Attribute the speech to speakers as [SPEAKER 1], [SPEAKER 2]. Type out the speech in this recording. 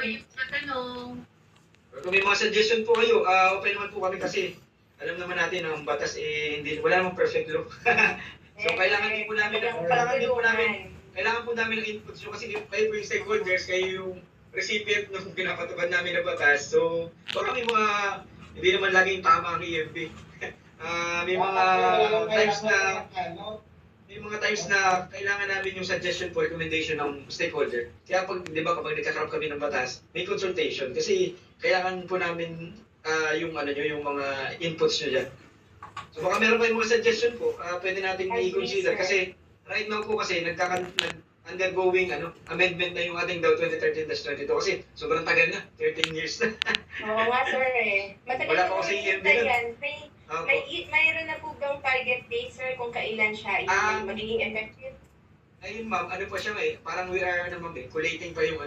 [SPEAKER 1] kayong matanong.
[SPEAKER 2] Kung may mga suggestion po kayo, open naman po kami kasi alam naman natin ang batas hindi wala namang perfect law. So kailangan din po namin kailangan po namin ng inputs nyo kasi kayo po yung stakeholders, kayo yung recipient ng pinapatupad namin na batas. So baka may mga hindi naman laging tama ang EMP. May mga times na kailangan namin yung suggestion po, recommendation ng stakeholder. Kaya pag, di ba, kapag nagkakarap kami ng batas, may consultation. Kasi kailangan po namin yung mga inputs nyo dyan. So baka meron kayong mga suggestion po, pwede natin i-consider. Kasi right now po kasi undergoing amendment na yung ating DAW 2013-22 kasi sobrang tagal na, 13 years na.
[SPEAKER 3] Oo nga, sir Matagal
[SPEAKER 2] Wala
[SPEAKER 3] na
[SPEAKER 2] pa kasi EMP
[SPEAKER 3] yan. Mayroon na po bang target date, sir, kung kailan siya magiging effective?
[SPEAKER 2] Ayun ma'am, ano pa siya parang we are collating pa yung